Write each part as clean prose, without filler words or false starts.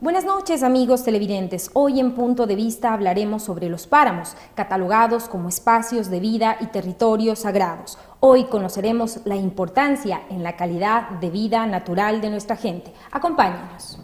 Buenas noches, amigos televidentes. Hoy en Punto de Vista hablaremos sobre los páramos, catalogados como espacios de vida y territorios sagrados. Hoy conoceremos la importancia en la calidad de vida natural de nuestra gente. Acompáñenos.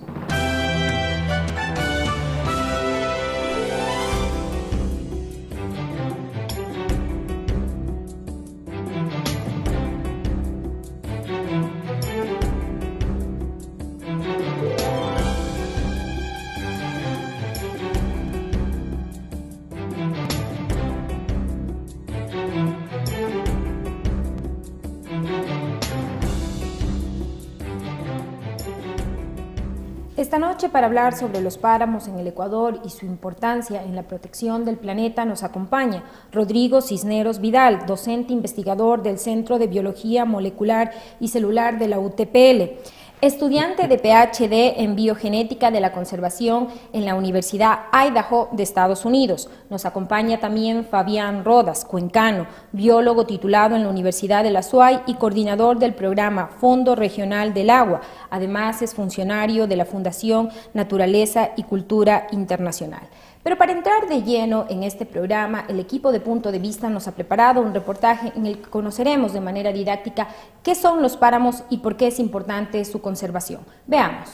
Esta noche, para hablar sobre los páramos en el Ecuador y su importancia en la protección del planeta, nos acompaña Rodrigo Cisneros Vidal, docente investigador del Centro de Biología Molecular y Celular de la UTPL, estudiante de PhD en Biogenética de la Conservación en la Universidad Idaho de Estados Unidos. Nos acompaña también Fabián Rodas, cuencano, biólogo titulado en la Universidad de la SUAY y coordinador del programa Fondo Regional del Agua. Además, es funcionario de la Fundación Naturaleza y Cultura Internacional. Pero para entrar de lleno en este programa, el equipo de Punto de Vista nos ha preparado un reportaje en el que conoceremos de manera didáctica qué son los páramos y por qué es importante su conservación. Veamos.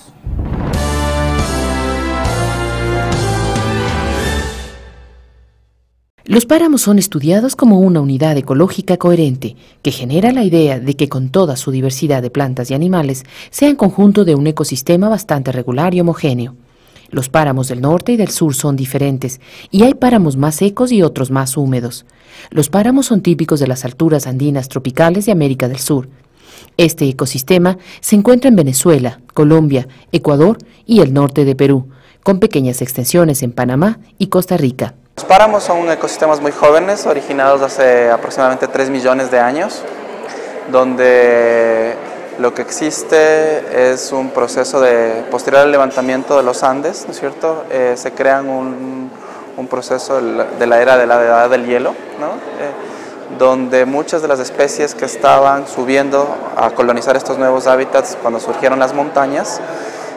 Los páramos son estudiados como una unidad ecológica coherente, que genera la idea de que con toda su diversidad de plantas y animales, sean conjunto de un ecosistema bastante regular y homogéneo. Los páramos del norte y del sur son diferentes, y hay páramos más secos y otros más húmedos. Los páramos son típicos de las alturas andinas tropicales de América del Sur. Este ecosistema se encuentra en Venezuela, Colombia, Ecuador y el norte de Perú, con pequeñas extensiones en Panamá y Costa Rica. Los páramos son ecosistemas muy jóvenes, originados hace aproximadamente 3 millones de años, donde lo que existe es un proceso de posterior al levantamiento de los Andes, ¿no es cierto? Se crean un proceso de la edad del hielo, ¿no? Donde muchas de las especies que estaban subiendo a colonizar estos nuevos hábitats cuando surgieron las montañas,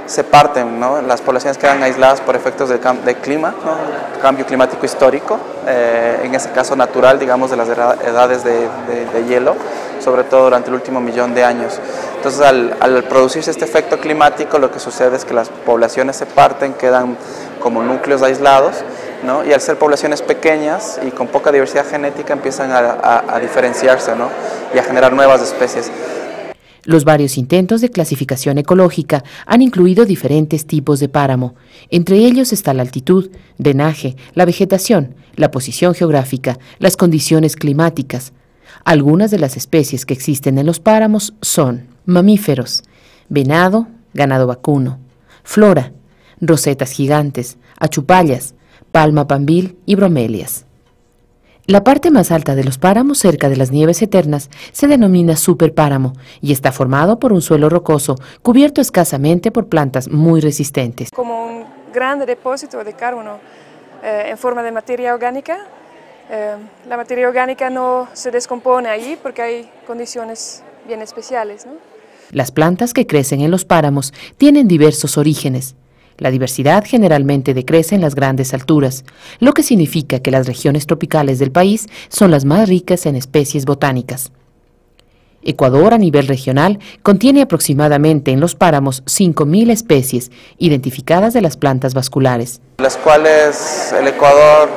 se parten, ¿no? Las poblaciones quedan aisladas por efectos de clima, ¿no? Cambio climático histórico, en ese caso natural, digamos, de las edades de hielo, sobre todo durante el último millón de años. Entonces, al producirse este efecto climático, lo que sucede es que las poblaciones se parten, quedan como núcleos aislados, ¿no? Y al ser poblaciones pequeñas y con poca diversidad genética, empiezan a diferenciarse, ¿no? Y a generar nuevas especies. Los varios intentos de clasificación ecológica han incluido diferentes tipos de páramo. Entre ellos está la altitud, drenaje, la vegetación, la posición geográfica, las condiciones climáticas. Algunas de las especies que existen en los páramos son mamíferos, venado, ganado vacuno, flora, rosetas gigantes, achupallas, palma pambil y bromelias. La parte más alta de los páramos, cerca de las nieves eternas, se denomina superpáramo y está formado por un suelo rocoso cubierto escasamente por plantas muy resistentes. Como un gran depósito de carbono en forma de materia orgánica. La materia orgánica no se descompone allí porque hay condiciones bien especiales, ¿no? Las plantas que crecen en los páramos tienen diversos orígenes. La diversidad generalmente decrece en las grandes alturas, lo que significa que las regiones tropicales del país son las más ricas en especies botánicas. Ecuador, a nivel regional, contiene aproximadamente en los páramos 5.000 especies identificadas de las plantas vasculares. Las cuales el Ecuador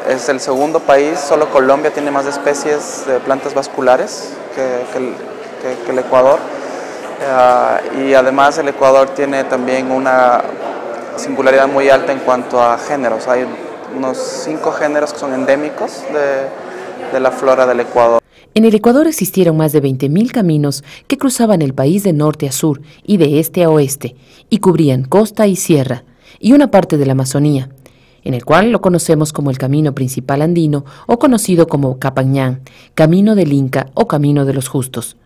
es el segundo país, solo Colombia tiene más especies de plantas vasculares que el Ecuador. Y además el Ecuador tiene también una singularidad muy alta en cuanto a géneros. Hay unos 5 géneros que son endémicos de la flora del Ecuador. En el Ecuador existieron más de 20.000 caminos que cruzaban el país de norte a sur y de este a oeste, y cubrían costa y sierra, y una parte de la Amazonía, en el cual lo conocemos como el Camino Principal Andino o conocido como Capañán, Camino del Inca o Camino de los Justos.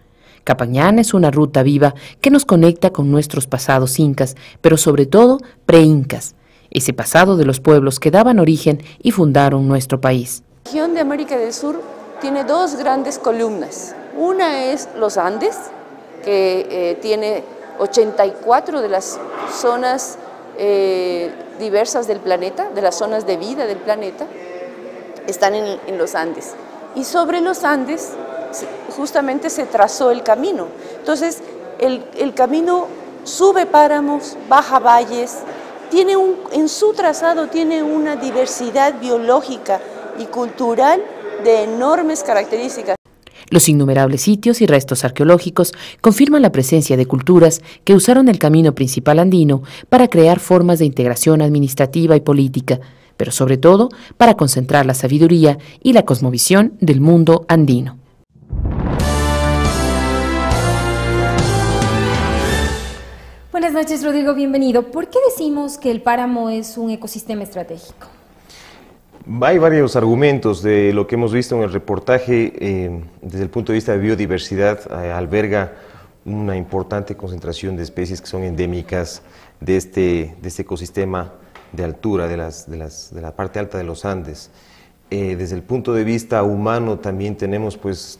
Capañán es una ruta viva que nos conecta con nuestros pasados incas, pero sobre todo pre-incas, ese pasado de los pueblos que daban origen y fundaron nuestro país. La región de América del Sur tiene 2 grandes columnas. Una es los Andes, que tiene 84 de las zonas diversas del planeta, de las zonas de vida del planeta, están en los Andes. Y sobre los Andes justamente se trazó el camino. Entonces, el camino sube páramos, baja valles, en su trazado tiene una diversidad biológica y cultural de enormes características. Los innumerables sitios y restos arqueológicos confirman la presencia de culturas que usaron el camino principal andino para crear formas de integración administrativa y política, pero sobre todo para concentrar la sabiduría y la cosmovisión del mundo andino. Buenas noches, Rodrigo, bienvenido. ¿Por qué decimos que el páramo es un ecosistema estratégico? Hay varios argumentos de lo que hemos visto en el reportaje. Desde el punto de vista de biodiversidad, alberga una importante concentración de especies que son endémicas de este ecosistema de altura, de la parte alta de los Andes. Desde el punto de vista humano también tenemos, pues,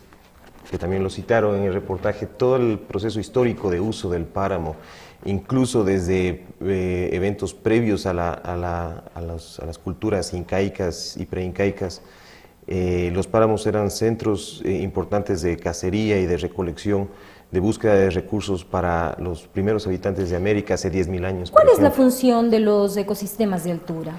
que también lo citaron en el reportaje, todo el proceso histórico de uso del páramo, incluso desde eventos previos a las culturas incaicas y preincaicas. Los páramos eran centros importantes de cacería y de recolección, de búsqueda de recursos para los primeros habitantes de América hace 10.000 años. ¿Cuál es la función de los ecosistemas de altura?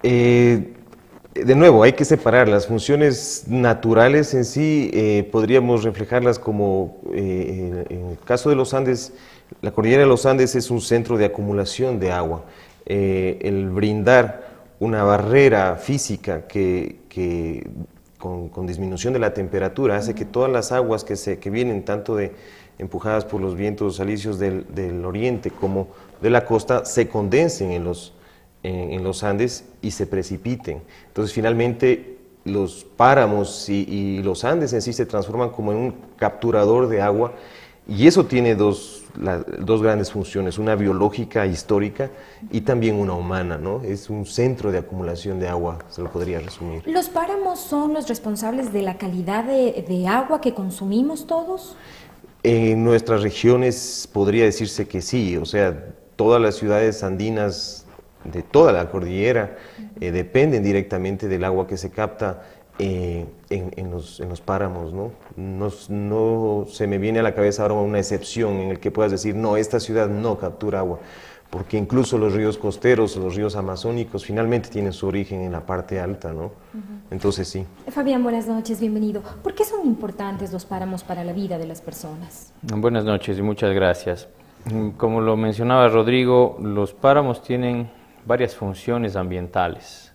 De nuevo, hay que separar las funciones naturales en sí, podríamos reflejarlas como, en el caso de los Andes, la cordillera de los Andes es un centro de acumulación de agua. El brindar una barrera física con disminución de la temperatura hace que todas las aguas que vienen tanto empujadas por los vientos alisios del oriente como de la costa se condensen en los Andes y se precipiten. Entonces finalmente los páramos y los Andes en sí se transforman como en un capturador de agua, y eso tiene dos grandes funciones, una biológica histórica y también una humana, ¿no? Es un centro de acumulación de agua, se lo podría resumir. ¿Los páramos son los responsables de la calidad de agua que consumimos todos? En nuestras regiones podría decirse que sí, o sea, todas las ciudades andinas de toda la cordillera dependen directamente del agua que se capta en los páramos, ¿no? No se me viene a la cabeza ahora una excepción en el que puedas decir, no, esta ciudad no captura agua, porque incluso los ríos costeros, los ríos amazónicos, finalmente tienen su origen en la parte alta, ¿no? Entonces sí. Fabián, buenas noches, bienvenido. ¿Por qué son importantes los páramos para la vida de las personas? Buenas noches y muchas gracias. Como lo mencionaba Rodrigo, los páramos tienen varias funciones ambientales.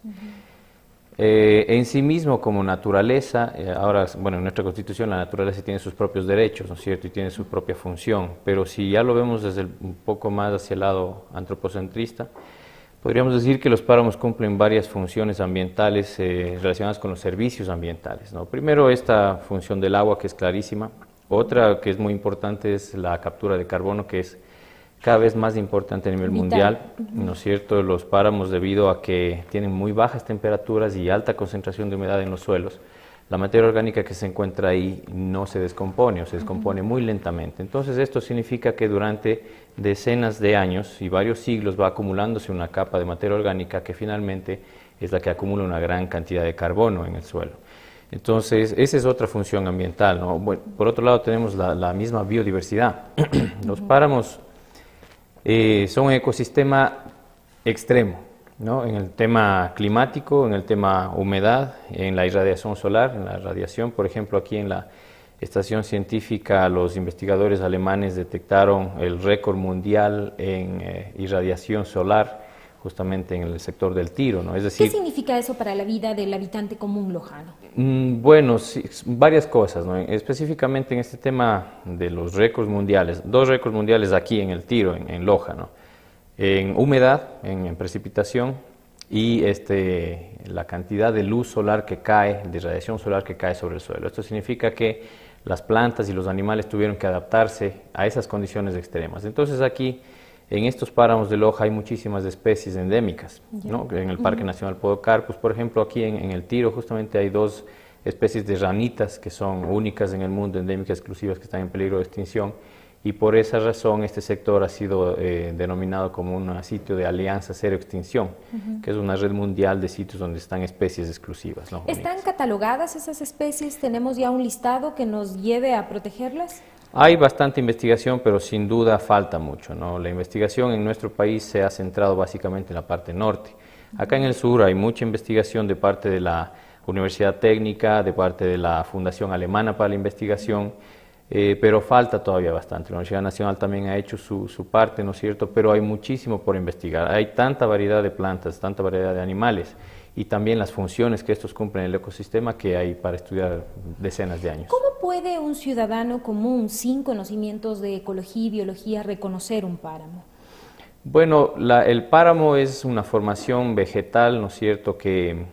En sí mismo, como naturaleza, ahora, bueno, en nuestra Constitución la naturaleza tiene sus propios derechos, ¿no es cierto?, y tiene su propia función, pero si ya lo vemos desde un poco más hacia el lado antropocentrista, podríamos decir que los páramos cumplen varias funciones ambientales relacionadas con los servicios ambientales, ¿no? Primero, esta función del agua, que es clarísima. Otra que es muy importante es la captura de carbono, que es cada vez más importante a nivel mundial, ¿no es cierto? Los páramos, debido a que tienen muy bajas temperaturas y alta concentración de humedad en los suelos, la materia orgánica que se encuentra ahí no se descompone o se descompone muy lentamente. Entonces esto significa que durante decenas de años y varios siglos va acumulándose una capa de materia orgánica que finalmente es la que acumula una gran cantidad de carbono en el suelo. Entonces, esa es otra función ambiental, ¿no? Bueno, por otro lado tenemos la misma biodiversidad. Los páramos son un ecosistema extremo, ¿no? En el tema climático, en el tema humedad, en la irradiación solar, en la radiación. Por ejemplo, aquí en la estación científica los investigadores alemanes detectaron el récord mundial en irradiación solar, justamente en el sector del Tiro, ¿no? Es decir, ¿qué significa eso para la vida del habitante común lojano? Bueno, sí, varias cosas, ¿no? Específicamente en este tema de los récords mundiales, 2 récords mundiales aquí en el Tiro, en Loja, ¿no? En humedad, en precipitación, y la cantidad de luz solar que cae, de radiación solar que cae sobre el suelo. Esto significa que las plantas y los animales tuvieron que adaptarse a esas condiciones extremas. Entonces aquí, en estos páramos de Loja hay muchísimas especies endémicas, ¿no? En el Parque Nacional Podocarpus, por ejemplo, aquí en el Tiro justamente hay 2 especies de ranitas que son únicas en el mundo, endémicas, exclusivas, que están en peligro de extinción, y por esa razón este sector ha sido denominado como un sitio de alianza cero extinción, que es una red mundial de sitios donde están especies exclusivas, ¿no? ¿Están catalogadas esas especies? ¿Tenemos ya un listado que nos lleve a protegerlas? Hay bastante investigación, pero sin duda falta mucho, ¿no? La investigación en nuestro país se ha centrado básicamente en la parte norte. Acá en el sur hay mucha investigación de parte de la Universidad Técnica, de parte de la Fundación Alemana para la Investigación, pero falta todavía bastante. La Universidad Nacional también ha hecho su parte, ¿no es cierto?, pero hay muchísimo por investigar. Hay tanta variedad de plantas, tanta variedad de animales y también las funciones que estos cumplen en el ecosistema que hay para estudiar decenas de años. ¿Cómo puede un ciudadano común sin conocimientos de ecología y biología reconocer un páramo? Bueno, el páramo es una formación vegetal, ¿no es cierto?, que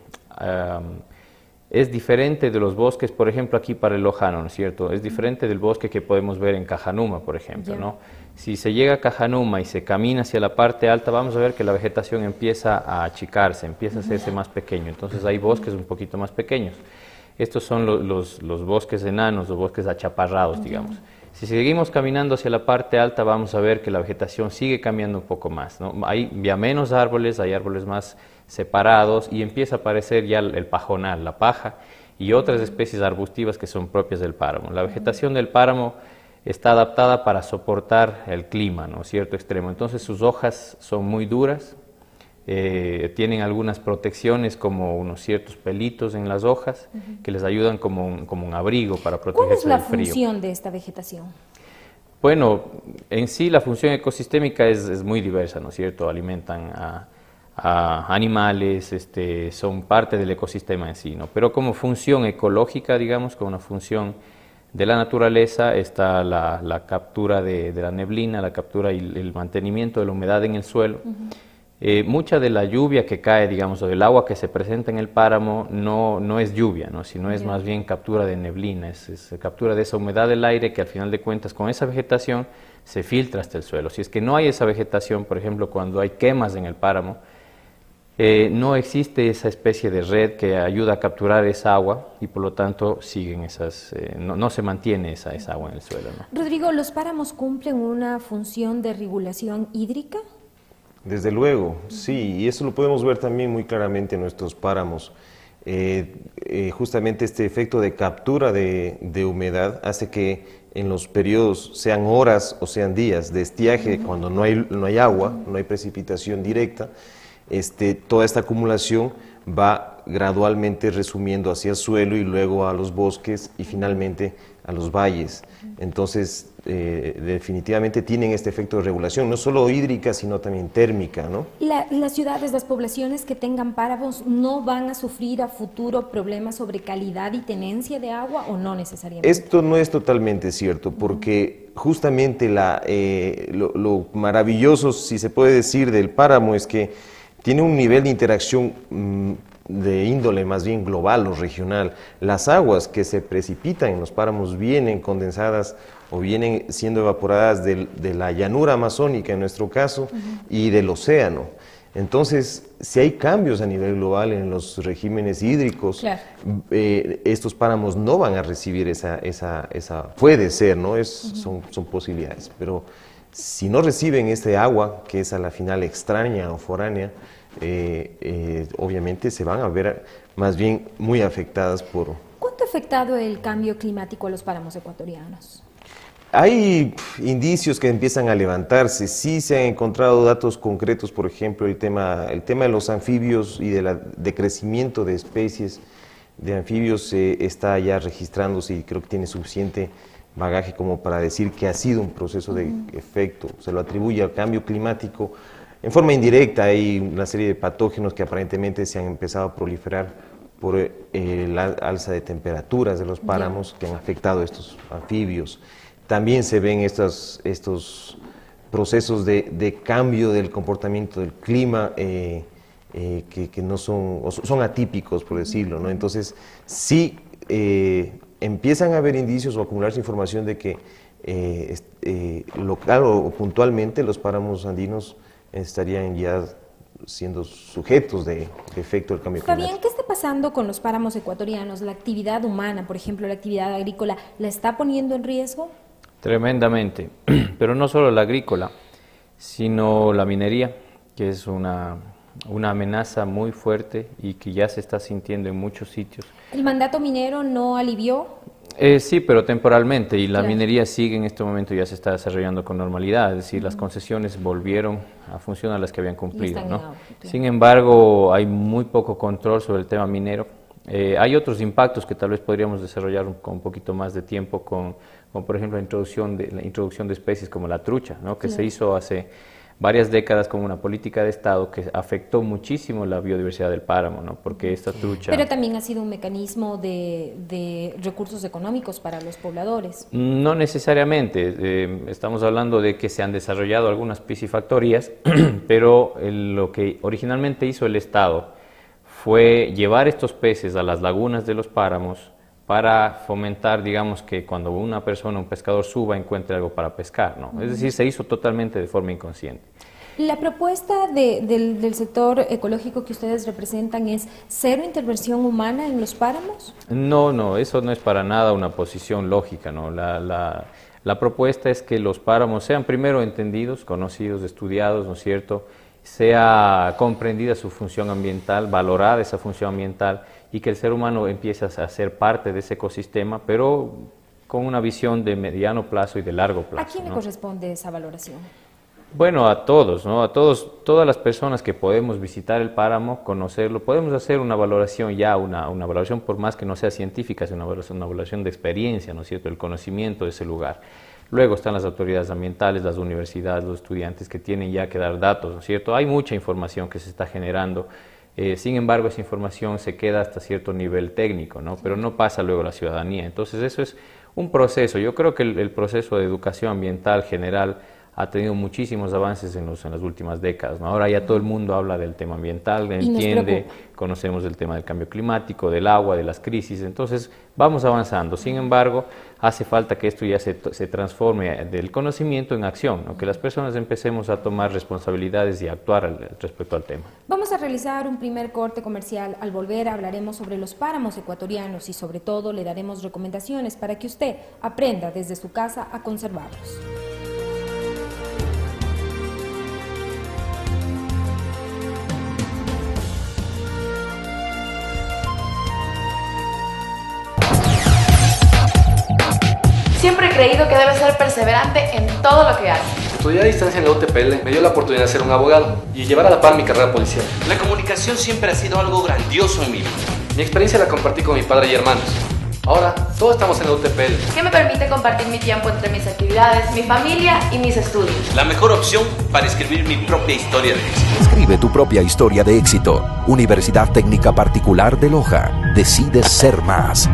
es diferente de los bosques, por ejemplo, aquí para el Lojano, ¿no es cierto? Es diferente del bosque que podemos ver en Cajanuma, por ejemplo, ¿no? Si se llega a Cajanuma y se camina hacia la parte alta, vamos a ver que la vegetación empieza a achicarse, empieza a hacerse más pequeño. Entonces hay bosques un poquito más pequeños. Estos son los bosques enanos, los bosques achaparrados, digamos. Si seguimos caminando hacia la parte alta, vamos a ver que la vegetación sigue cambiando un poco más, ¿no? Hay ya menos árboles, hay árboles más separados y empieza a aparecer ya el pajonal, la paja y otras especies arbustivas que son propias del páramo. La vegetación del páramo está adaptada para soportar el clima, ¿no?, cierto extremo. Entonces sus hojas son muy duras, tienen algunas protecciones como unos ciertos pelitos en las hojas que les ayudan como un abrigo para protegerse del frío. ¿Cuál es la función de esta vegetación? Bueno, en sí la función ecosistémica es muy diversa, ¿no es cierto? Alimentan a animales, son parte del ecosistema en sí, ¿no? Pero como función ecológica, digamos, como una función de la naturaleza, está la captura de la neblina, la captura y el mantenimiento de la humedad en el suelo. Mucha de la lluvia que cae, digamos, o del agua que se presenta en el páramo no es lluvia, ¿no?, sino es más bien captura de neblina, es captura de esa humedad del aire que al final de cuentas con esa vegetación se filtra hasta el suelo. Si es que no hay esa vegetación, por ejemplo, cuando hay quemas en el páramo, no existe esa especie de red que ayuda a capturar esa agua y por lo tanto siguen no se mantiene esa agua en el suelo, ¿no? Rodrigo, ¿los páramos cumplen una función de regulación hídrica? Desde luego, sí, y eso lo podemos ver también muy claramente en nuestros páramos. Justamente este efecto de captura de humedad hace que en los periodos, sean horas o sean días de estiaje, cuando no hay agua, no hay precipitación directa, toda esta acumulación va gradualmente resumiendo hacia el suelo y luego a los bosques y finalmente a los valles. Entonces, definitivamente tienen este efecto de regulación, no solo hídrica, sino también térmica, ¿no? ¿Las ciudades, las poblaciones que tengan páramos no van a sufrir a futuro problemas sobre calidad y tenencia de agua o no necesariamente? Esto no es totalmente cierto, porque justamente lo maravilloso, si se puede decir, del páramo es que tiene un nivel de interacción de índole más bien global o regional. Las aguas que se precipitan en los páramos vienen condensadas o vienen siendo evaporadas de la llanura amazónica en nuestro caso y del océano. Entonces, si hay cambios a nivel global en los regímenes hídricos, claro, estos páramos no van a recibir esa puede ser, ¿no? Son posibilidades, pero si no reciben este agua, que es a la final extraña o foránea, obviamente se van a ver más bien muy afectadas por... ¿Cuánto ha afectado el cambio climático a los páramos ecuatorianos? Hay indicios que empiezan a levantarse, sí se han encontrado datos concretos, por ejemplo, el tema de los anfibios y de decrecimiento de especies de anfibios está ya registrándose y creo que tiene suficiente bagaje como para decir que ha sido un proceso de efecto, se lo atribuye al cambio climático. En forma indirecta hay una serie de patógenos que aparentemente se han empezado a proliferar por la alza de temperaturas de los páramos que han afectado a estos anfibios. También se ven estos procesos de cambio del comportamiento del clima que no son atípicos, por decirlo, ¿no? Entonces, sí empiezan a haber indicios o a acumularse información de que local o puntualmente los páramos andinos estarían ya siendo sujetos de efecto del cambio climático. Fabián, ¿qué está pasando con los páramos ecuatorianos? ¿La actividad humana, por ejemplo, la actividad agrícola, la está poniendo en riesgo? Tremendamente, pero no solo la agrícola, sino la minería, que es una amenaza muy fuerte y que ya se está sintiendo en muchos sitios. ¿El mandato minero no alivió? Sí, pero temporalmente, y la Claro. minería sigue en este momento, ya se está desarrollando con normalidad, es decir, las concesiones volvieron a funcionar las que habían cumplido, están ¿no? en auge, claro. Sin embargo, hay muy poco control sobre el tema minero. Hay otros impactos que tal vez podríamos desarrollar con un poquito más de tiempo, como por ejemplo la introducción de especies como la trucha, ¿no? Que se hizo hace varias décadas como una política de Estado que afectó muchísimo la biodiversidad del páramo, ¿no? Porque esta trucha... Pero también ha sido un mecanismo de recursos económicos para los pobladores. No necesariamente, estamos hablando de que se han desarrollado algunas piscifactorías, pero lo que originalmente hizo el Estado fue llevar estos peces a las lagunas de los páramos para fomentar, digamos, que cuando una persona, un pescador suba, encuentre algo para pescar, ¿no? Es decir, se hizo totalmente de forma inconsciente. La propuesta del sector ecológico que ustedes representan es cero intervención humana en los páramos. No, eso no es para nada una posición lógica, ¿no? La propuesta es que los páramos sean primero entendidos, conocidos, estudiados, ¿no es cierto?, sea comprendida su función ambiental, valorada esa función ambiental y que el ser humano empiece a ser parte de ese ecosistema, pero con una visión de mediano plazo y de largo plazo. ¿A quién le corresponde esa valoración? Bueno, a todos, ¿no? A todos, todas las personas que podemos visitar el páramo, conocerlo, podemos hacer una valoración ya, una valoración por más que no sea científica, es una valoración de experiencia, ¿no es cierto?, el conocimiento de ese lugar. Luego están las autoridades ambientales, las universidades, los estudiantes que tienen ya que dar datos, ¿no es cierto? Hay mucha información que se está generando, sin embargo esa información se queda hasta cierto nivel técnico, ¿no? Pero no pasa luego a la ciudadanía. Entonces eso es un proceso. Yo creo que el proceso de educación ambiental general ha tenido muchísimos avances en las últimas décadas, ¿no? Ahora ya todo el mundo habla del tema ambiental, entiende, conocemos el tema del cambio climático, del agua, de las crisis, entonces vamos avanzando. Sin embargo, hace falta que esto ya se transforme del conocimiento en acción, ¿no? Que las personas empecemos a tomar responsabilidades y a actuar respecto al tema. Vamos a realizar un primer corte comercial. Al volver hablaremos sobre los páramos ecuatorianos y sobre todo le daremos recomendaciones para que usted aprenda desde su casa a conservarlos. Siempre he creído que debes ser perseverante en todo lo que haces. Estudiar a distancia en la UTPL me dio la oportunidad de ser un abogado y llevar a la par mi carrera policial. La comunicación siempre ha sido algo grandioso en mi vida. Mi experiencia la compartí con mi padre y hermanos. Ahora, todos estamos en la UTPL. ¿Qué me permite compartir mi tiempo entre mis actividades, mi familia y mis estudios? La mejor opción para escribir mi propia historia de éxito. Escribe tu propia historia de éxito. Universidad Técnica Particular de Loja. Decides ser más.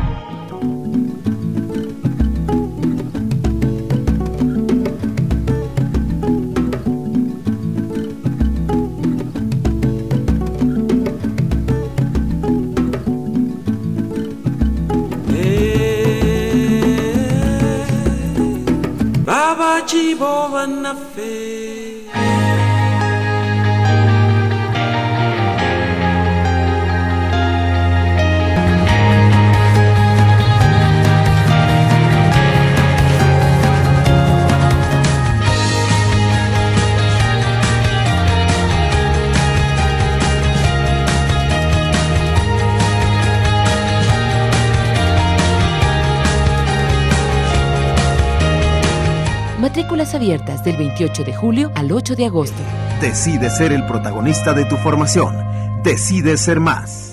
Matrículas abiertas del 28 de julio al 8 de agosto. Decide ser el protagonista de tu formación. Decide ser más.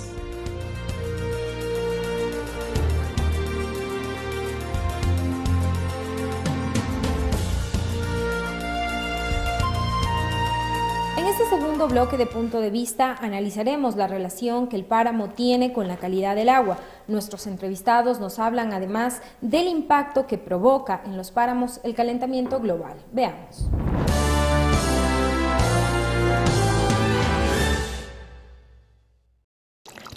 En este segundo bloque de Punto de Vista analizaremos la relación que el páramo tiene con la calidad del agua. Nuestros entrevistados nos hablan además del impacto que provoca en los páramos el calentamiento global. Veamos.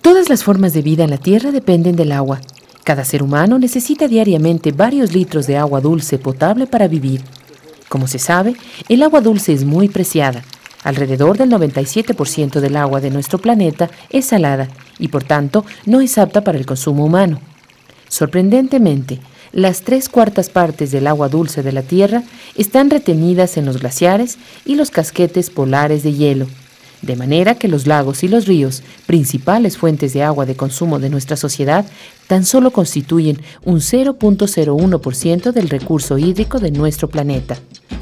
Todas las formas de vida en la Tierra dependen del agua. Cada ser humano necesita diariamente varios litros de agua dulce potable para vivir. Como se sabe, el agua dulce es muy preciada. Alrededor del 97% del agua de nuestro planeta es salada y por tanto no es apta para el consumo humano. Sorprendentemente, las 3/4 partes del agua dulce de la Tierra están retenidas en los glaciares y los casquetes polares de hielo, de manera que los lagos y los ríos, principales fuentes de agua de consumo de nuestra sociedad, tan solo constituyen un 0.01% del recurso hídrico de nuestro planeta.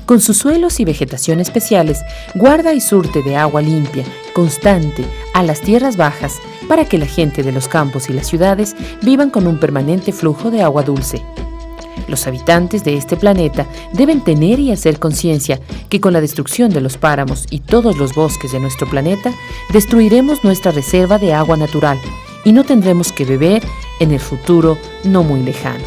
Con sus suelos y vegetación especiales, guarda y surte de agua limpia, constante, a las tierras bajas, para que la gente de los campos y las ciudades vivan con un permanente flujo de agua dulce. Los habitantes de este planeta deben tener y hacer conciencia que con la destrucción de los páramos y todos los bosques de nuestro planeta, destruiremos nuestra reserva de agua natural y no tendremos que beber en el futuro no muy lejano.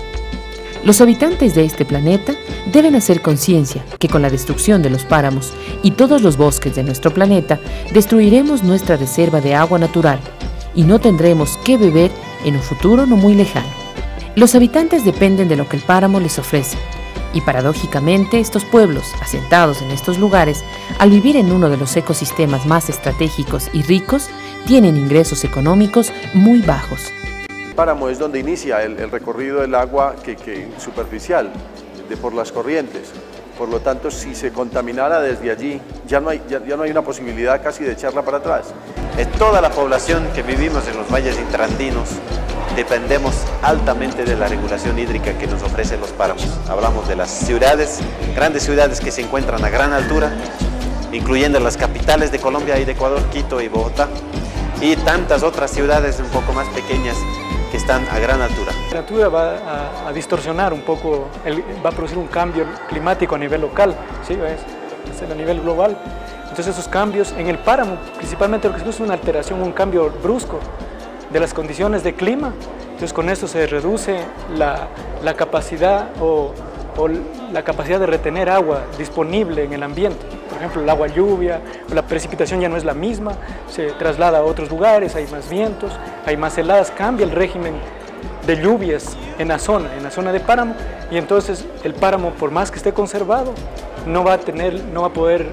Los habitantes de este planeta deben hacer conciencia que con la destrucción de los páramos y todos los bosques de nuestro planeta, destruiremos nuestra reserva de agua natural y no tendremos que beber en un futuro no muy lejano. Los habitantes dependen de lo que el páramo les ofrece, y paradójicamente estos pueblos, asentados en estos lugares, al vivir en uno de los ecosistemas más estratégicos y ricos, tienen ingresos económicos muy bajos. El páramo es donde inicia el recorrido del agua superficial, por las corrientes. Por lo tanto, si se contaminara desde allí, ya no hay una posibilidad casi de echarla para atrás. Toda la población que vivimos en los valles interandinos dependemos altamente de la regulación hídrica que nos ofrecen los páramos. Hablamos de las ciudades, grandes ciudades que se encuentran a gran altura, incluyendo las capitales de Colombia y de Ecuador, Quito y Bogotá, y tantas otras ciudades un poco más pequeñas que están a gran altura. La temperatura va a distorsionar un poco, va a producir un cambio climático a nivel local, ¿sí? Es a nivel global. Entonces esos cambios en el páramo, principalmente lo que es una alteración, un cambio brusco de las condiciones de clima. Entonces con esto se reduce la capacidad la capacidad de retener agua disponible en el ambiente. Por ejemplo, el agua lluvia, la precipitación ya no es la misma, se traslada a otros lugares, hay más vientos, hay más heladas, cambia el régimen de lluvias en la zona de páramo, y entonces el páramo, por más que esté conservado, no va a poder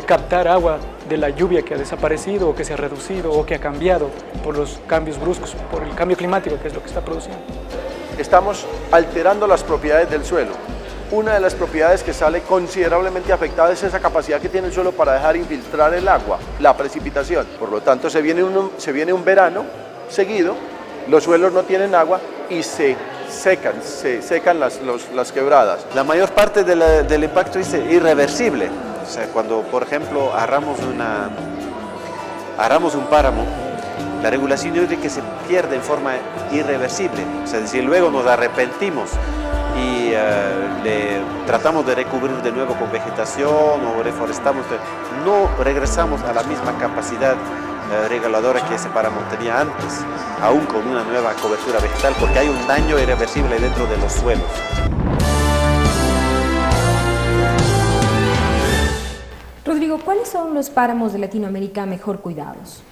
captar agua de la lluvia que ha desaparecido o que se ha reducido o que ha cambiado por los cambios bruscos, por el cambio climático, que es lo que está produciendo. Estamos alterando las propiedades del suelo. Una de las propiedades que sale considerablemente afectada es esa capacidad que tiene el suelo para dejar infiltrar el agua, la precipitación. Por lo tanto, se viene un verano seguido, los suelos no tienen agua y se secan las quebradas. La mayor parte del impacto es irreversible. O sea, cuando, por ejemplo, arramos un páramo, la regulación hídrica se pierde en forma irreversible. O sea, si luego nos arrepentimos y tratamos de recubrir de nuevo con vegetación o reforestamos, no regresamos a la misma capacidad reguladora que ese páramo tenía antes, aún con una nueva cobertura vegetal, porque hay un daño irreversible dentro de los suelos. Rodrigo, ¿cuáles son los páramos de Latinoamérica mejor cuidados?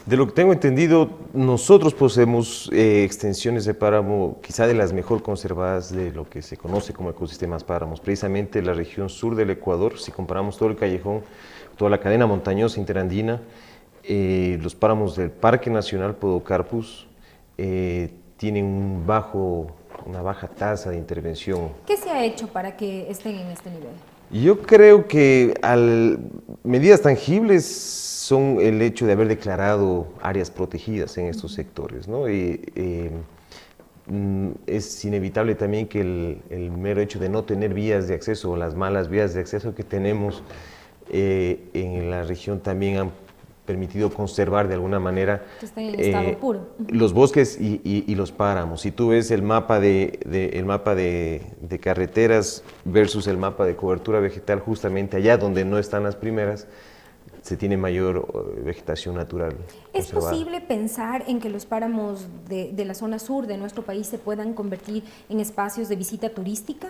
De lo que tengo entendido, nosotros poseemos extensiones de páramo quizá de las mejor conservadas de lo que se conoce como ecosistemas páramos. Precisamente la región sur del Ecuador, si comparamos todo el callejón, toda la cadena montañosa interandina, los páramos del Parque Nacional Podocarpus tienen una baja tasa de intervención. ¿Qué se ha hecho para que estén en este nivel? Yo creo que medidas tangibles son el hecho de haber declarado áreas protegidas en estos sectores, ¿no? Es inevitable también que el mero hecho de no tener vías de acceso o las malas vías de acceso que tenemos en la región también han permitido conservar de alguna manera los bosques y los páramos. Si tú ves el mapa de carreteras versus el mapa de cobertura vegetal, justamente allá donde no están las primeras, se tiene mayor vegetación natural. ¿Es posible pensar en que los páramos de la zona sur de nuestro país se puedan convertir en espacios de visita turística?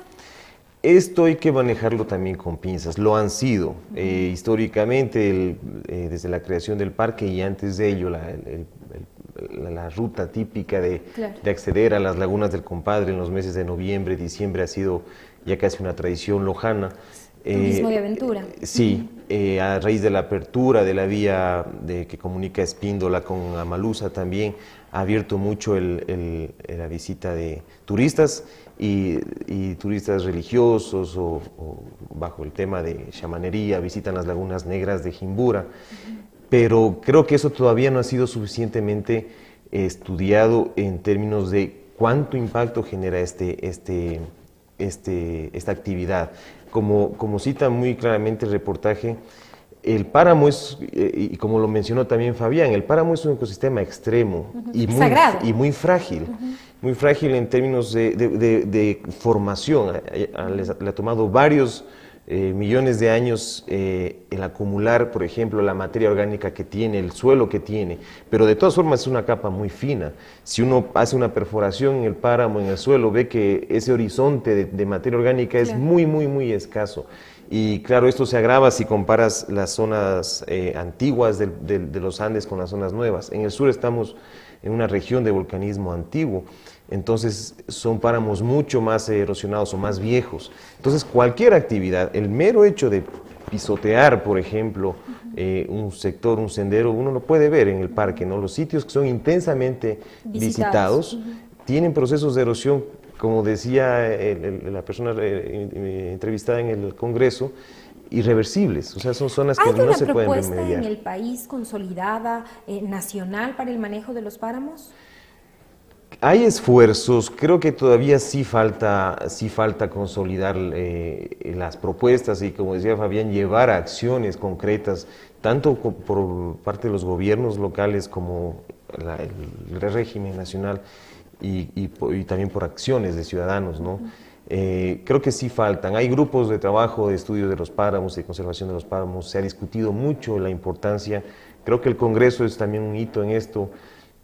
Esto hay que manejarlo también con pinzas, lo han sido. Históricamente, desde la creación del parque y antes de ello, la ruta típica de acceder a las lagunas del Compadre en los meses de noviembre, diciembre ha sido ya casi una tradición lojana. Turismo de aventura. Sí, a raíz de la apertura de la vía que comunica Espíndola con Amaluza también ha abierto mucho la visita de turistas y turistas religiosos o bajo el tema de chamanería, visitan las lagunas negras de Jimbura, pero creo que eso todavía no ha sido suficientemente estudiado en términos de cuánto impacto genera esta actividad. Como cita muy claramente el reportaje, el páramo es, y como lo mencionó también Fabián, el páramo es un ecosistema extremo y muy frágil. Muy frágil en términos de formación. Le ha tomado varios millones de años el acumular, por ejemplo, la materia orgánica que tiene, el suelo que tiene, pero de todas formas es una capa muy fina. Si uno hace una perforación en el páramo, en el suelo, ve que ese horizonte de materia orgánica es muy escaso. Y claro, esto se agrava si comparas las zonas antiguas de los Andes con las zonas nuevas. En el sur estamos en una región de volcanismo antiguo, entonces son páramos mucho más erosionados o más viejos. Entonces cualquier actividad, el mero hecho de pisotear, por ejemplo, un sector, un sendero, uno lo puede ver en el parque, ¿no? Los sitios que son intensamente visitados tienen procesos de erosión, como decía la persona entrevistada en el Congreso, irreversibles, o sea, son zonas que no se pueden remediar. ¿Hay una propuesta en el país consolidada, nacional, para el manejo de los páramos? Hay esfuerzos, creo que todavía sí falta consolidar las propuestas y, como decía Fabián, llevar a acciones concretas, tanto por parte de los gobiernos locales como el régimen nacional y también por acciones de ciudadanos, ¿no? Creo que sí faltan. Hay grupos de trabajo de estudio de los páramos, de conservación de los páramos, se ha discutido mucho la importancia, creo que el Congreso es también un hito en esto,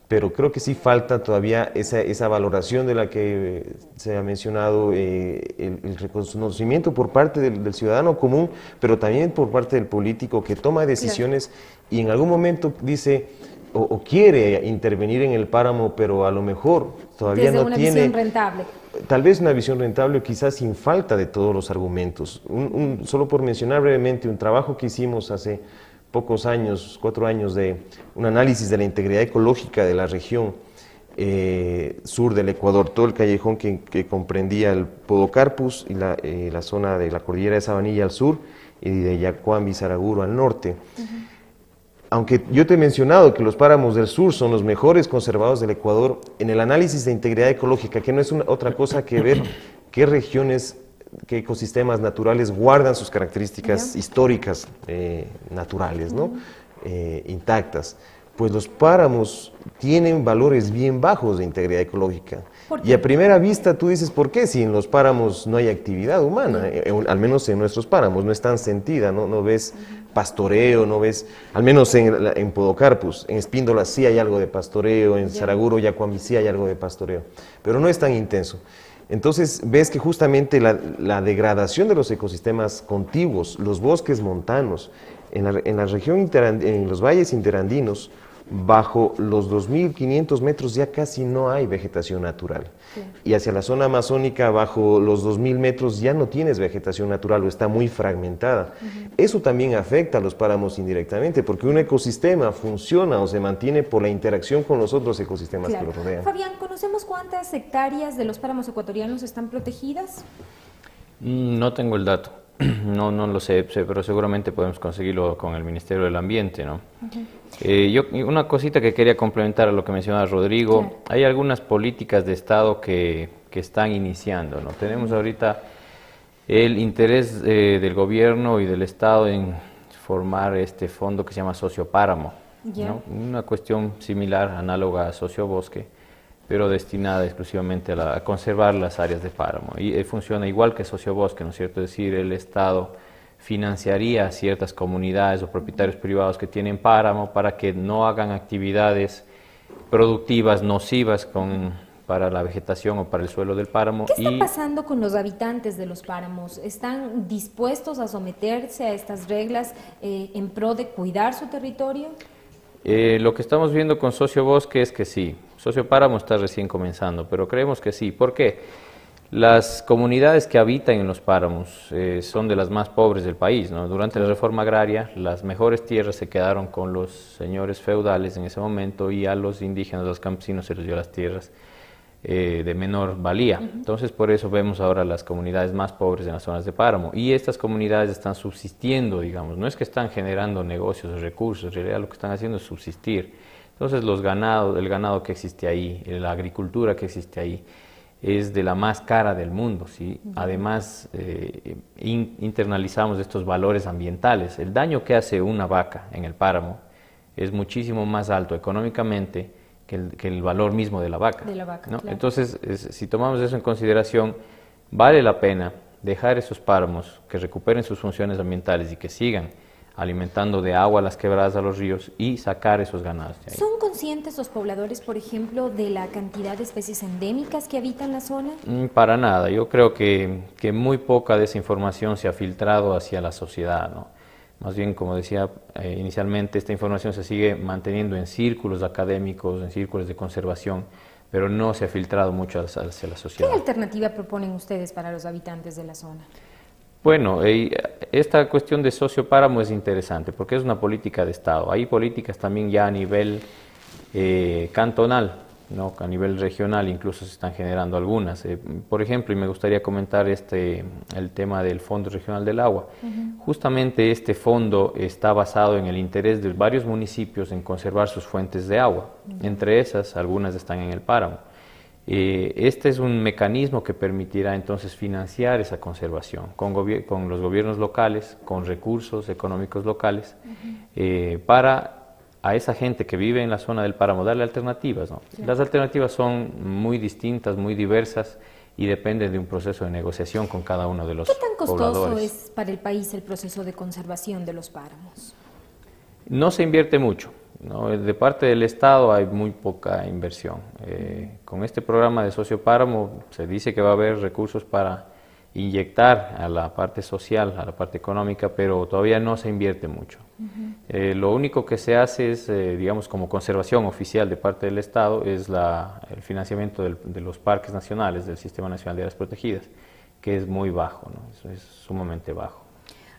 pero creo que sí falta todavía esa valoración de la que se ha mencionado, el reconocimiento por parte del ciudadano común, pero también por parte del político que toma decisiones y en algún momento dice o quiere intervenir en el páramo, pero a lo mejor todavía no tiene... Desde una visión rentable. Tal vez una visión rentable, quizás sin falta de todos los argumentos. Solo por mencionar brevemente un trabajo que hicimos hace pocos años, 4 años, de un análisis de la integridad ecológica de la región sur del Ecuador, todo el callejón que comprendía el Podocarpus y la zona de la cordillera de Sabanilla al sur y de Yacuambi, Saraguro al norte. Aunque yo te he mencionado que los páramos del sur son los mejores conservados del Ecuador, en el análisis de integridad ecológica, que no es otra cosa que ver qué regiones, qué ecosistemas naturales guardan sus características históricas naturales, ¿no? Intactas, pues los páramos tienen valores bien bajos de integridad ecológica. Y a primera vista tú dices, ¿por qué? Si en los páramos no hay actividad humana, al menos en nuestros páramos, no es tan sentida, no ves pastoreo, no ves, al menos en Podocarpus, en Espíndola sí hay algo de pastoreo, en Saraguro, Yacuambi sí hay algo de pastoreo, pero no es tan intenso. Entonces ves que justamente la degradación de los ecosistemas contiguos, los bosques montanos, en la región, en los valles interandinos, bajo los 2.500 metros ya casi no hay vegetación natural. Y hacia la zona amazónica, bajo los 2.000 metros ya no tienes vegetación natural o está muy fragmentada. Eso también afecta a los páramos indirectamente, porque un ecosistema funciona o se mantiene por la interacción con los otros ecosistemas que lo rodean. Fabián, ¿conocemos cuántas hectáreas de los páramos ecuatorianos están protegidas? No tengo el dato. No lo sé, pero seguramente podemos conseguirlo con el Ministerio del Ambiente, ¿no? Una cosita que quería complementar a lo que mencionaba Rodrigo, hay algunas políticas de Estado que están iniciando, ¿no? Tenemos ahorita el interés del gobierno y del Estado en formar este fondo que se llama Sociopáramo, ¿no? Una cuestión similar, análoga a Sociobosque, pero destinada exclusivamente a conservar las áreas de páramo. Y funciona igual que Sociobosque, ¿no es cierto? Es decir, el Estado financiaría a ciertas comunidades o propietarios privados que tienen páramo para que no hagan actividades productivas, nocivas para la vegetación o para el suelo del páramo. ¿Qué está pasando con los habitantes de los páramos? ¿Están dispuestos a someterse a estas reglas en pro de cuidar su territorio? Lo que estamos viendo con Sociobosque es que sí. Sociopáramo está recién comenzando, pero creemos que sí. ¿Por qué? Las comunidades que habitan en los páramos son de las más pobres del país, ¿no? Durante la reforma agraria, las mejores tierras se quedaron con los señores feudales en ese momento y a los indígenas, a los campesinos, se les dio las tierras de menor valía. Entonces, por eso vemos ahora las comunidades más pobres en las zonas de páramo. Y estas comunidades están subsistiendo, digamos, no es que están generando negocios o recursos, en realidad lo que están haciendo es subsistir. Entonces, el ganado que existe ahí, la agricultura que existe ahí, es de la más cara del mundo, ¿sí? Además, internalizamos estos valores ambientales. El daño que hace una vaca en el páramo es muchísimo más alto económicamente que el valor mismo de la vaca. ¿No? Claro. Entonces, si tomamos eso en consideración, vale la pena dejar esos páramos que recuperen sus funciones ambientales y que sigan alimentando de agua las quebradas a los ríos y sacar esos ganados de ahí. ¿Son conscientes los pobladores, por ejemplo, de la cantidad de especies endémicas que habitan la zona? Para nada, yo creo que muy poca de esa información se ha filtrado hacia la sociedad, ¿no? Más bien, como decía inicialmente, esta información se sigue manteniendo en círculos académicos, en círculos de conservación, pero no se ha filtrado mucho hacia la sociedad. ¿Qué alternativa proponen ustedes para los habitantes de la zona? Bueno, esta cuestión de sociopáramo es interesante porque es una política de Estado. Hay políticas también ya a nivel cantonal, ¿no? A nivel regional incluso se están generando algunas. Por ejemplo, y me gustaría comentar el tema del Fondo Regional del Agua. Justamente este fondo está basado en el interés de varios municipios en conservar sus fuentes de agua. Entre esas, algunas están en el páramo. Este es un mecanismo que permitirá entonces financiar esa conservación con los gobiernos locales, con recursos económicos locales, para a esa gente que vive en la zona del páramo darle alternativas, ¿no? Claro. Las alternativas son muy distintas, muy diversas y dependen de un proceso de negociación con cada uno de los pobladores. ¿Qué tan costoso es para el país el proceso de conservación de los páramos? No se invierte mucho, ¿no? De parte del Estado hay muy poca inversión. Con este programa de sociopáramo se dice que va a haber recursos para inyectar a la parte social, a la parte económica, pero todavía no se invierte mucho. Lo único que se hace es, digamos, como conservación oficial de parte del Estado, es el financiamiento de los parques nacionales, del Sistema Nacional de Áreas Protegidas, que es muy bajo, ¿no? Eso es sumamente bajo.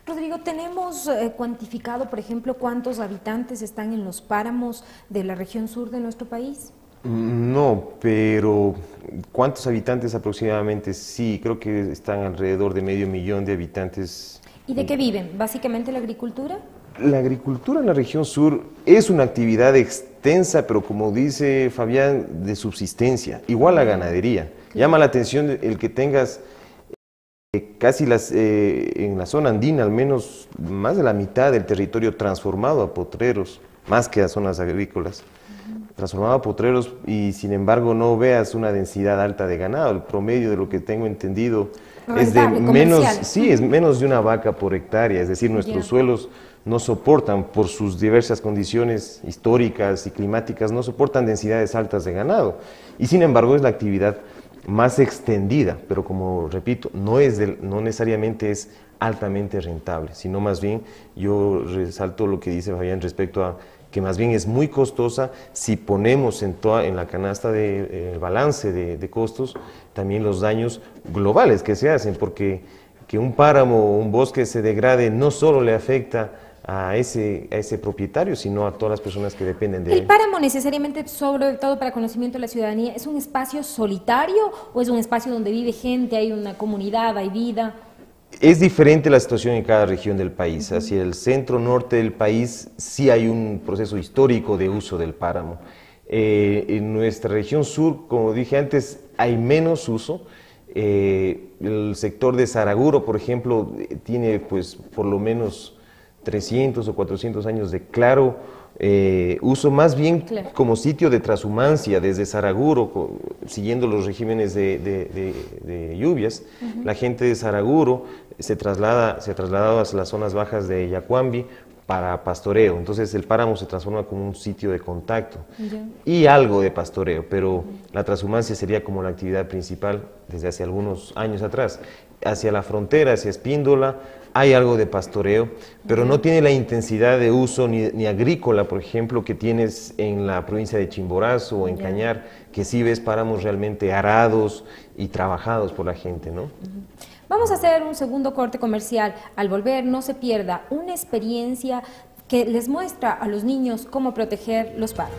Rodrigo, ¿tenemos cuantificado, por ejemplo, cuántos habitantes están en los páramos de la región sur de nuestro país? No, pero ¿cuántos habitantes aproximadamente? Sí, creo que están alrededor de 500.000 de habitantes. ¿Y de qué viven? ¿Básicamente la agricultura? La agricultura en la región sur es una actividad extensa, pero como dice Fabián, de subsistencia, igual la ganadería. Llama la atención el que tengas casi en la zona andina, al menos más de la mitad del territorio transformado a potreros, más que a zonas agrícolas. Transformado a potreros y sin embargo no veas una densidad alta de ganado. El promedio de lo que tengo entendido es de menos de una vaca por hectárea, es decir, nuestros suelos no soportan, por sus diversas condiciones históricas y climáticas, no soportan densidades altas de ganado. Y sin embargo es la actividad más extendida, pero como repito, no necesariamente es altamente rentable, sino más bien yo resalto lo que dice Fabián respecto a que más bien es muy costosa si ponemos en la canasta de balance de costos también los daños globales que se hacen, porque que un páramo o un bosque se degrade no solo le afecta a ese propietario, sino a todas las personas que dependen de él. ¿El páramo necesariamente, sobre todo para conocimiento de la ciudadanía, es un espacio solitario o es un espacio donde vive gente, hay una comunidad, hay vida? Es diferente la situación en cada región del país. Hacia el centro norte del país sí hay un proceso histórico de uso del páramo. En nuestra región sur, como dije antes, hay menos uso. El sector de Saraguro, por ejemplo, tiene pues por lo menos 300 o 400 años de claro uso, más bien como sitio de transhumancia desde Saraguro, siguiendo los regímenes de lluvias. La gente de Saraguro se ha trasladado hacia las zonas bajas de Yacuambi para pastoreo. Entonces el páramo se transforma como un sitio de contacto y algo de pastoreo, pero la transhumancia sería como la actividad principal desde hace algunos años atrás. hacia la frontera, hacia Espíndola, hay algo de pastoreo, pero no tiene la intensidad de uso ni agrícola, por ejemplo, que tienes en la provincia de Chimborazo o en Cañar, que sí ves páramos realmente arados y trabajados por la gente, ¿no? Vamos a hacer un segundo corte comercial. Al volver, no se pierda una experiencia que les muestra a los niños cómo proteger los páramos.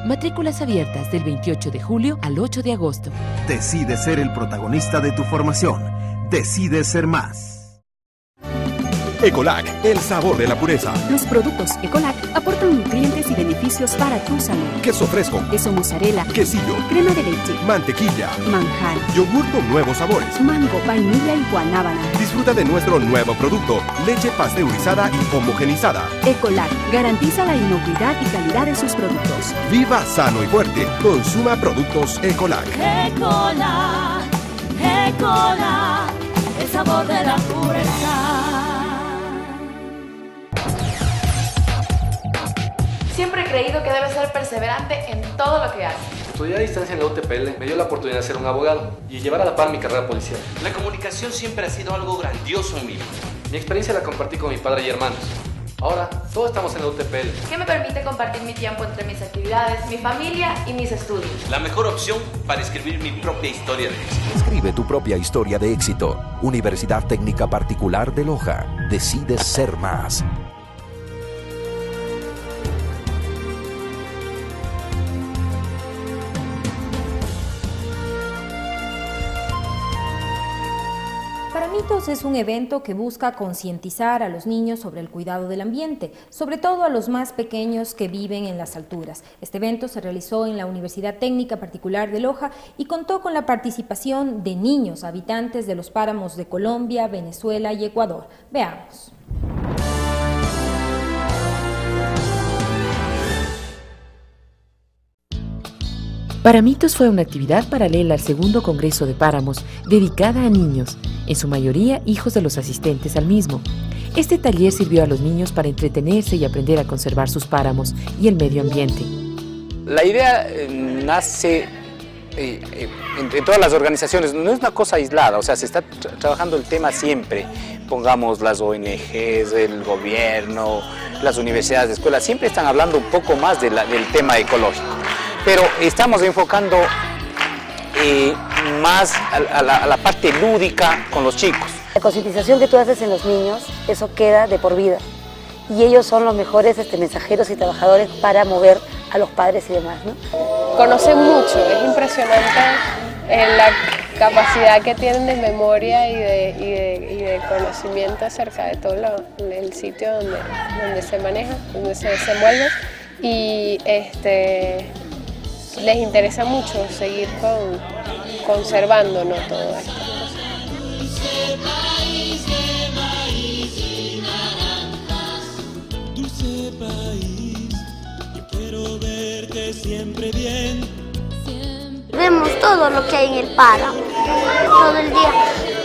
Matrículas abiertas del 28 de julio al 8 de agosto. Decide ser el protagonista de tu formación. Decide ser más. Ecolac, el sabor de la pureza. Los productos Ecolac aportan nutrientes y beneficios para tu salud. Queso fresco. Queso mozzarella. Quesillo. Crema de leche. Mantequilla. Manjar. Yogur con nuevos sabores. Mango, vainilla y guanábana. Disfruta de nuestro nuevo producto. Leche pasteurizada y homogenizada. Ecolac garantiza la inocuidad y calidad de sus productos. Viva sano y fuerte. Consuma productos Ecolac. Ecolac, Ecolac, el sabor de la pureza. Siempre he creído que debes ser perseverante en todo lo que haces. Estudiar a distancia en la UTPL me dio la oportunidad de ser un abogado y llevar a la par mi carrera policial. La comunicación siempre ha sido algo grandioso en mi vida. Mi experiencia la compartí con mi padre y hermanos. Ahora, todos estamos en la UTPL. ¿Qué me permite compartir mi tiempo entre mis actividades, mi familia y mis estudios? La mejor opción para escribir mi propia historia de éxito. Escribe tu propia historia de éxito. Universidad Técnica Particular de Loja. Decides ser más. Paramitos es un evento que busca concientizar a los niños sobre el cuidado del ambiente, sobre todo a los más pequeños que viven en las alturas. Este evento se realizó en la Universidad Técnica Particular de Loja y contó con la participación de niños habitantes de los páramos de Colombia, Venezuela y Ecuador. Veamos. Paramitos fue una actividad paralela al segundo Congreso de Páramos, dedicada a niños, en su mayoría hijos de los asistentes al mismo. Este taller sirvió a los niños para entretenerse y aprender a conservar sus páramos y el medio ambiente. La idea nace entre todas las organizaciones, no es una cosa aislada, o sea, se está trabajando el tema siempre. Pongamos las ONGs, el gobierno, las universidades, escuelas, siempre están hablando un poco más del tema ecológico. Pero estamos enfocando más a la parte lúdica con los chicos. La concientización que tú haces en los niños, eso queda de por vida. Y ellos son los mejores mensajeros y trabajadores para mover a los padres y demás, ¿no? Conocen mucho, es impresionante la capacidad que tienen de memoria y de conocimiento acerca de todo el sitio donde se maneja, donde se desenvuelve. Y les interesa mucho seguir conservando, ¿no?, todo esto. Dulce país, yo quiero verte siempre bien. Vemos todo lo que hay en el páramo, todo el día.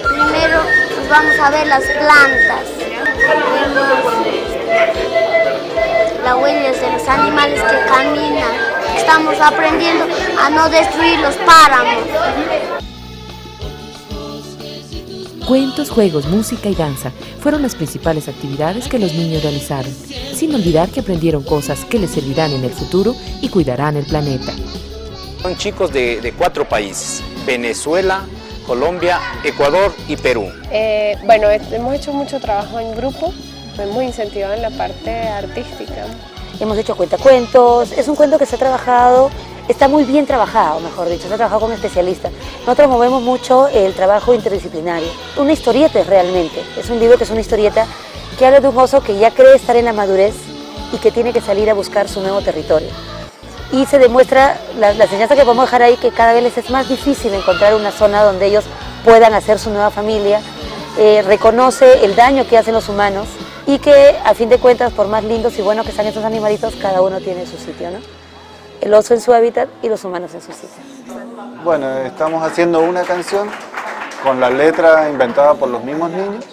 Primero nos vamos a ver las plantas, vemos las huellas de los animales que caminan. Estamos aprendiendo a no destruir los páramos. Cuentos, juegos, música y danza fueron las principales actividades que los niños realizaron, sin olvidar que aprendieron cosas que les servirán en el futuro y cuidarán el planeta. Son chicos de 4 países, Venezuela, Colombia, Ecuador y Perú. Bueno, hemos hecho mucho trabajo en grupo, hemos incentivado en la parte artística. Hemos hecho cuentacuentos, es un cuento que se ha trabajado, está muy bien trabajado, mejor dicho, se ha trabajado con especialistas. Nosotros movemos mucho el trabajo interdisciplinario. Una historieta realmente, es un libro que es una historieta que habla de un oso que ya cree estar en la madurez y que tiene que salir a buscar su nuevo territorio. Y se demuestra la enseñanza que podemos dejar ahí, que cada vez les es más difícil encontrar una zona donde ellos puedan hacer su nueva familia, reconoce el daño que hacen los humanos y que a fin de cuentas, por más lindos y buenos que sean estos animalitos, cada uno tiene su sitio, ¿no? El oso en su hábitat y los humanos en su sitio. Bueno, estamos haciendo una canción con la letra inventada por los mismos niños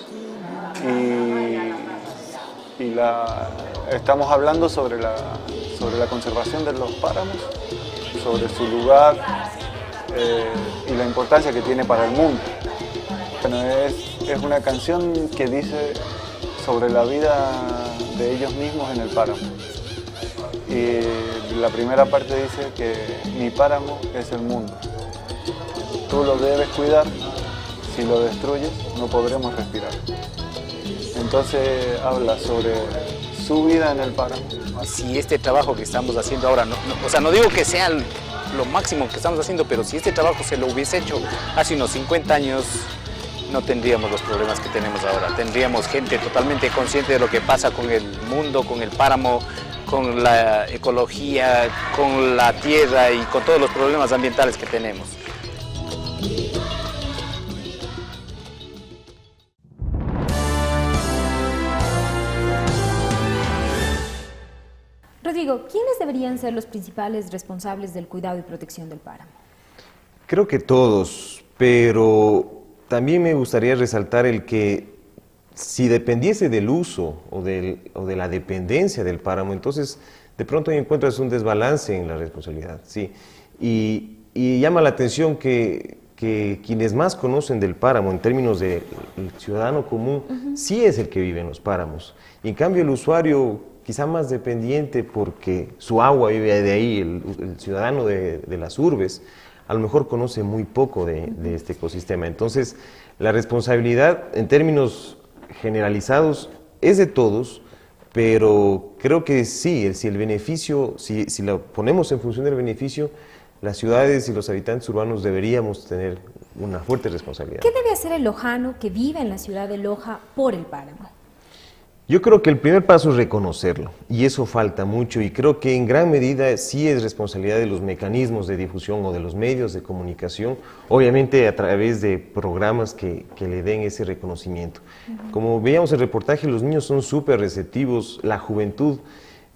y estamos hablando sobre la conservación de los páramos, sobre su lugar y la importancia que tiene para el mundo. Bueno, es una canción que dice sobre la vida de ellos mismos en el páramo. Y la primera parte dice que mi páramo es el mundo. Tú lo debes cuidar, si lo destruyes no podremos respirar. Entonces habla sobre su vida en el páramo. Si este trabajo que estamos haciendo ahora, o sea, no digo que sea lo máximo que estamos haciendo, pero si este trabajo se lo hubiese hecho hace unos 50 años, no tendríamos los problemas que tenemos ahora. Tendríamos gente totalmente consciente de lo que pasa con el mundo, con el páramo, con la ecología, con la tierra y con todos los problemas ambientales que tenemos. Rodrigo, ¿quiénes deberían ser los principales responsables del cuidado y protección del páramo? Creo que todos, pero también me gustaría resaltar el que si dependiese del uso o de la dependencia del páramo, entonces de pronto encuentras un desbalance en la responsabilidad, ¿sí? Y llama la atención que quienes más conocen del páramo en términos del ciudadano común, sí es el que vive en los páramos. Y en cambio el usuario quizá más dependiente porque su agua vive de ahí, el ciudadano de las urbes, a lo mejor conoce muy poco de este ecosistema. Entonces, la responsabilidad en términos generalizados es de todos, pero creo que sí, si el beneficio, si lo ponemos en función del beneficio, las ciudades y los habitantes urbanos deberíamos tener una fuerte responsabilidad. ¿Qué debe hacer el lojano que vive en la ciudad de Loja por el páramo? Yo creo que el primer paso es reconocerlo, y eso falta mucho, y creo que en gran medida sí es responsabilidad de los mecanismos de difusión o de los medios de comunicación, obviamente a través de programas que le den ese reconocimiento. Como veíamos el reportaje, los niños son súper receptivos, la juventud,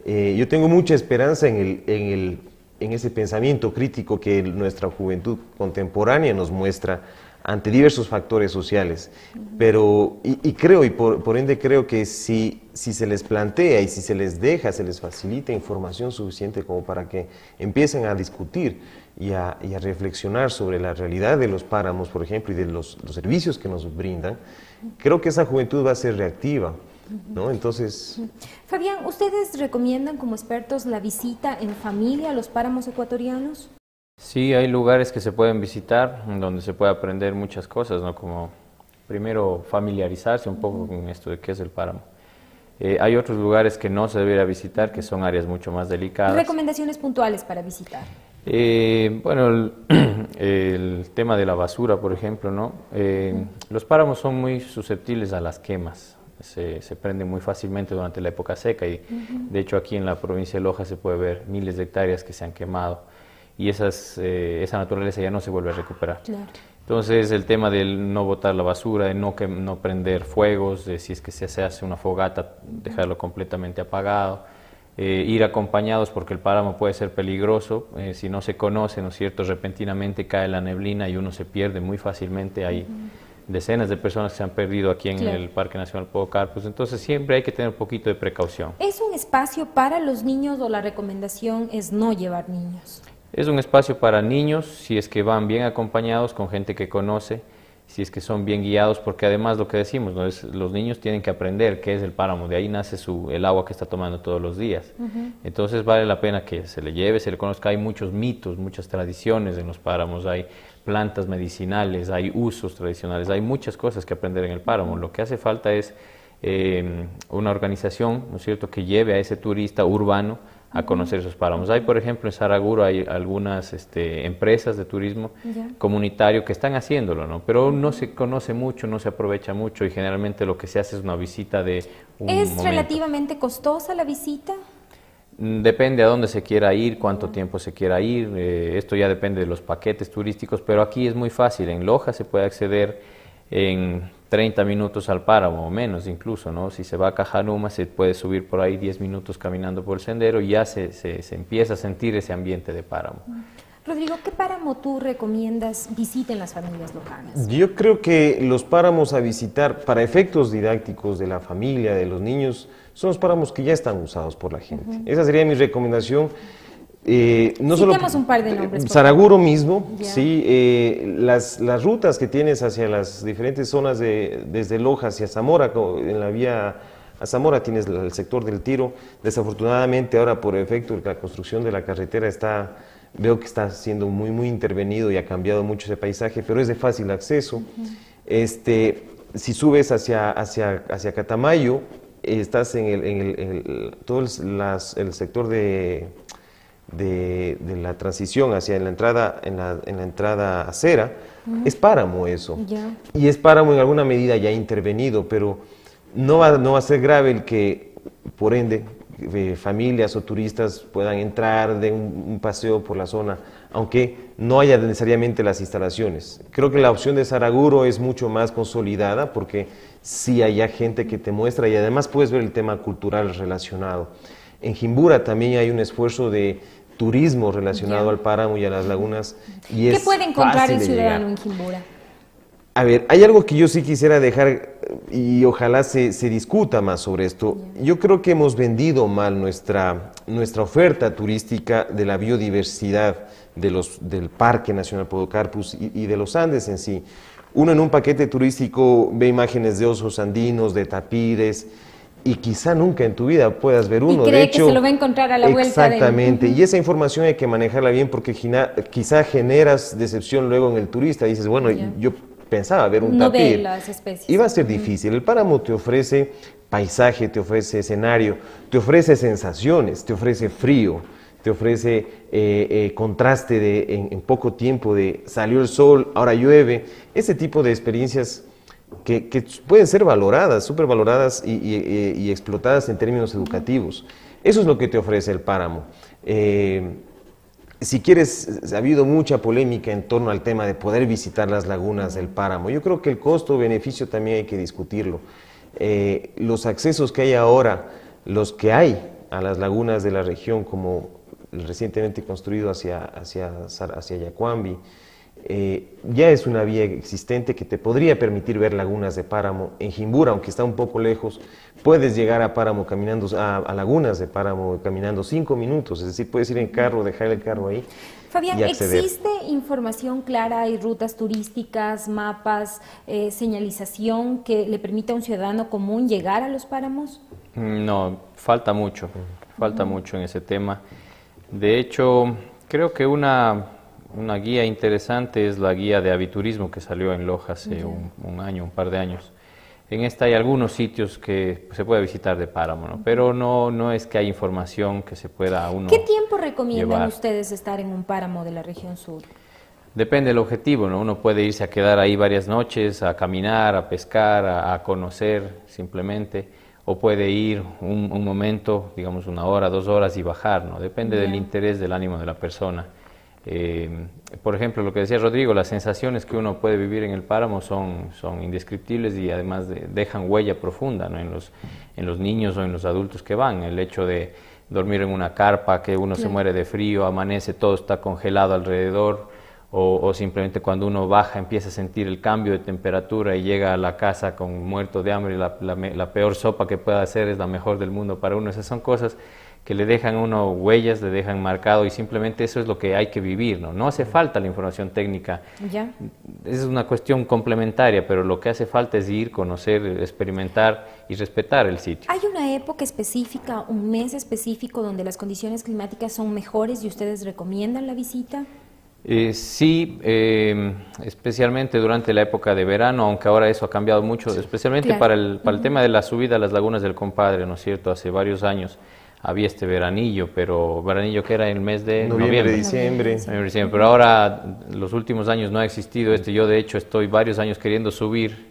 yo tengo mucha esperanza en ese pensamiento crítico que nuestra juventud contemporánea nos muestra ante diversos factores sociales, pero creo, y por ende creo que si se les plantea y si se les deja, se les facilita información suficiente como para que empiecen a discutir y a reflexionar sobre la realidad de los páramos, por ejemplo, y de los servicios que nos brindan, creo que esa juventud va a ser reactiva, ¿no? Entonces... Fabián, ¿ustedes recomiendan como expertos la visita en familia a los páramos ecuatorianos? Sí, hay lugares que se pueden visitar donde se puede aprender muchas cosas, ¿no? Como primero familiarizarse un poco con esto de qué es el páramo. Hay otros lugares que no se debería visitar, que son áreas mucho más delicadas. ¿Recomendaciones puntuales para visitar? Bueno, el tema de la basura, por ejemplo, ¿no? Los páramos son muy susceptibles a las quemas. Se prenden muy fácilmente durante la época seca y de hecho aquí en la provincia de Loja se puede ver miles de hectáreas que se han quemado. Y esa naturaleza ya no se vuelve a recuperar. Claro. Entonces el tema del no botar la basura, de no prender fuegos, de si es que se hace una fogata, dejarlo completamente apagado, ir acompañados porque el páramo puede ser peligroso, si no se conoce, ¿no es cierto?, repentinamente cae la neblina y uno se pierde muy fácilmente. Hay decenas de personas que se han perdido aquí en el Parque Nacional Podocarpus, entonces siempre hay que tener un poquito de precaución. ¿Es un espacio para los niños o la recomendación es no llevar niños? Es un espacio para niños, si es que van bien acompañados con gente que conoce, si es que son bien guiados, porque además lo que decimos, ¿no? Los niños tienen que aprender qué es el páramo, de ahí nace el agua que está tomando todos los días. Entonces vale la pena que se le lleve, se le conozca. Hay muchos mitos, muchas tradiciones en los páramos, hay plantas medicinales, hay usos tradicionales, hay muchas cosas que aprender en el páramo. Lo que hace falta es una organización, ¿no es cierto?, que lleve a ese turista urbano a conocer esos páramos. Hay, por ejemplo, en Saraguro hay algunas empresas de turismo comunitario que están haciéndolo, ¿no? Pero no se conoce mucho, no se aprovecha mucho y generalmente lo que se hace es una visita de un ¿Es momento. relativamente costosa la visita? Depende a dónde se quiera ir, cuánto tiempo se quiera ir, esto ya depende de los paquetes turísticos, pero aquí es muy fácil, en Loja se puede acceder en 30 minutos al páramo, o menos incluso, ¿no? Si se va a Cajanuma se puede subir por ahí 10 minutos caminando por el sendero y ya se empieza a sentir ese ambiente de páramo. Rodrigo, ¿qué páramo tú recomiendas visiten las familias locales? Yo creo que los páramos a visitar para efectos didácticos de la familia, de los niños, son los páramos que ya están usados por la gente. Esa sería mi recomendación. No solo un par de nombres. Saraguro mismo, sí, las rutas que tienes hacia las diferentes zonas desde Loja hacia Zamora, en la vía a Zamora tienes el sector del Tiro. Desafortunadamente ahora por efecto de la construcción de la carretera veo que está siendo muy intervenido y ha cambiado mucho ese paisaje, pero es de fácil acceso. Si subes hacia Catamayo, estás en todo el sector de la transición hacia la entrada en la entrada acera, es páramo eso. Y es páramo en alguna medida ya intervenido, pero no va a ser grave el que, por ende, familias o turistas puedan entrar de un paseo por la zona, aunque no haya necesariamente las instalaciones. Creo que la opción de Saraguro es mucho más consolidada porque sí hay gente que te muestra y además puedes ver el tema cultural relacionado. En Jimbura también hay un esfuerzo de turismo relacionado al páramo y a las lagunas. Y ¿Qué puede encontrar el ciudadano en Jimbura? A ver, hay algo que yo sí quisiera dejar y ojalá se discuta más sobre esto. Yo creo que hemos vendido mal nuestra oferta turística de la biodiversidad del Parque Nacional Podocarpus y de los Andes en sí. Uno en un paquete turístico ve imágenes de osos andinos, de tapires, y quizá nunca en tu vida puedas ver uno. Y cree que se lo va a encontrar a la vuelta. Exactamente, y esa información hay que manejarla bien porque quizá generas decepción luego en el turista. Dices, bueno, yo pensaba ver un tapir. No ve las especies. Y va a ser difícil. El páramo te ofrece paisaje, te ofrece escenario, te ofrece sensaciones, te ofrece frío, te ofrece contraste en poco tiempo de salió el sol, ahora llueve. Ese tipo de experiencias que pueden ser valoradas, súper valoradas y explotadas en términos educativos. Eso es lo que te ofrece el páramo. Si quieres, ha habido mucha polémica en torno al tema de poder visitar las lagunas del páramo. Yo creo que el costo-beneficio también hay que discutirlo. Los accesos que hay ahora, los que hay a las lagunas de la región, como el recientemente construido hacia Yacuambi, ya es una vía existente que te podría permitir ver lagunas de páramo. En Jimbura, aunque está un poco lejos, puedes llegar a páramo caminando, a lagunas de páramo caminando 5 minutos, es decir, puedes ir en carro, dejar el carro ahí. Fabián, y acceder. ¿existe información clara, hay rutas turísticas, mapas, señalización que le permita a un ciudadano común llegar a los páramos? No, falta mucho en ese tema. De hecho, creo que una guía interesante es la guía de aviturismo que salió en Loja hace un par de años. En esta hay algunos sitios que se puede visitar de páramo, ¿no? Pero no es que hay información que se pueda uno ¿Qué tiempo recomiendan llevar. ustedes estar en un páramo de la región sur? Depende del objetivo, ¿no? Uno puede irse a quedar ahí varias noches, a caminar, a pescar, a conocer simplemente, o puede ir un momento, digamos 1 hora, 2 horas y bajar, ¿no? Depende del interés, del ánimo de la persona. Por ejemplo, lo que decía Rodrigo, las sensaciones que uno puede vivir en el páramo son indescriptibles y además dejan huella profunda, ¿no? en los niños o en los adultos que van. El hecho de dormir en una carpa, que uno se muere de frío, amanece, todo está congelado alrededor, o simplemente cuando uno baja empieza a sentir el cambio de temperatura y llega a la casa con muerto de hambre y la peor sopa que pueda hacer es la mejor del mundo para uno. Esas son cosas que le dejan a uno huellas, le dejan marcado y simplemente eso es lo que hay que vivir, ¿no? No hace falta la información técnica, es una cuestión complementaria, pero lo que hace falta es ir, conocer, experimentar y respetar el sitio. ¿Hay una época específica, un mes específico donde las condiciones climáticas son mejores y ustedes recomiendan la visita? Sí, especialmente durante la época de verano, aunque ahora eso ha cambiado mucho, especialmente para el tema de la subida a las lagunas del Compadre, ¿no es cierto? Hace varios años había este veranillo, pero veranillo que era en el mes de noviembre, diciembre. Pero ahora, los últimos años no ha existido yo de hecho estoy varios años queriendo subir,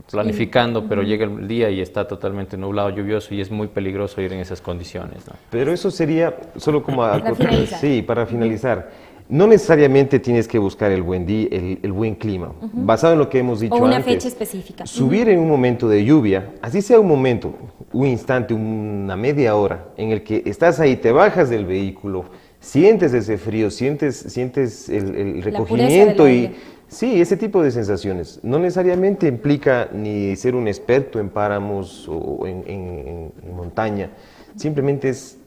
planificando, pero llega el día y está totalmente nublado, lluvioso, y es muy peligroso ir en esas condiciones, ¿no? Pero eso sería solo como para finalizar. No necesariamente tienes que buscar el buen día, el buen clima, basado en lo que hemos dicho antes. O una fecha específica. Subir en un momento de lluvia, así sea un momento, un instante, una media hora, en el que estás ahí, te bajas del vehículo, sientes ese frío, sientes el recogimiento y... Sí, ese tipo de sensaciones. No necesariamente implica ni ser un experto en páramos o en montaña, simplemente es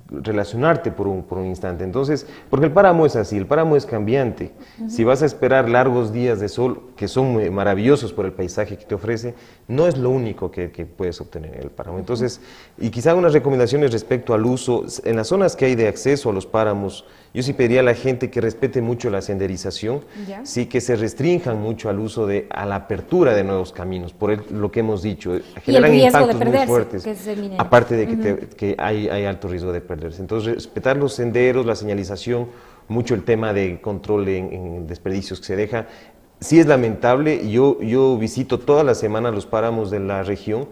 relacionarte por un instante. Entonces, porque el páramo es así, el páramo es cambiante. Si vas a esperar largos días de sol, que son maravillosos por el paisaje que te ofrece, no es lo único que puedes obtener en el páramo. Entonces, y quizá unas recomendaciones respecto al uso, en las zonas que hay de acceso a los páramos, yo sí pediría a la gente que respete mucho la senderización, sí que se restrinjan mucho al uso a la apertura de nuevos caminos, por lo que hemos dicho, generan impactos muy fuertes, aparte de que hay alto riesgo de perderse. Entonces, respetar los senderos, la señalización, mucho el tema de control en desperdicios que se deja. Sí es lamentable, yo visito todas las semanas los páramos de la región,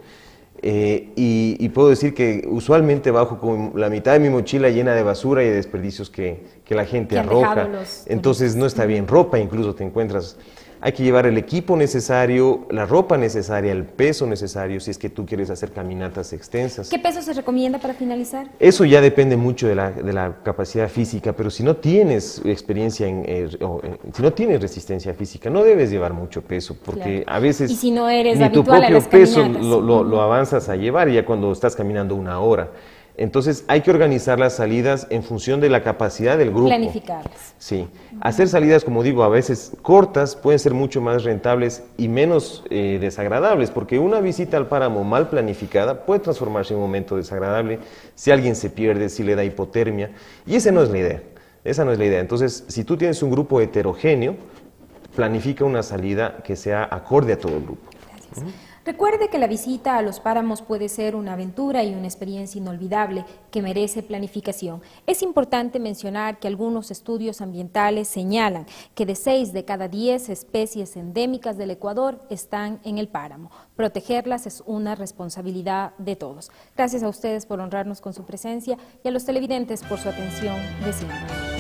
y puedo decir que usualmente bajo con la mitad de mi mochila llena de basura y de desperdicios que la gente arroja. Entonces no está bien. Ropa incluso te encuentras. Hay que llevar el equipo necesario, la ropa necesaria, el peso necesario si es que tú quieres hacer caminatas extensas. ¿Qué peso se recomienda para finalizar? Eso ya depende mucho de la capacidad física, pero si no tienes experiencia si no tienes resistencia física, no debes llevar mucho peso, porque a veces y si no eres ni tu habitual propio a las peso caminatas. lo avanzas a llevar ya cuando estás caminando una hora. Entonces hay que organizar las salidas en función de la capacidad del grupo. Planificarlas. Sí. Hacer salidas, como digo, a veces cortas, pueden ser mucho más rentables y menos desagradables, porque una visita al páramo mal planificada puede transformarse en un momento desagradable si alguien se pierde, si le da hipotermia, y esa no es la idea. Esa no es la idea. Entonces, si tú tienes un grupo heterogéneo, planifica una salida que sea acorde a todo el grupo. Gracias. Recuerde que la visita a los páramos puede ser una aventura y una experiencia inolvidable que merece planificación. Es importante mencionar que algunos estudios ambientales señalan que de 6 de cada 10 especies endémicas del Ecuador están en el páramo. Protegerlas es una responsabilidad de todos. Gracias a ustedes por honrarnos con su presencia y a los televidentes por su atención de siempre.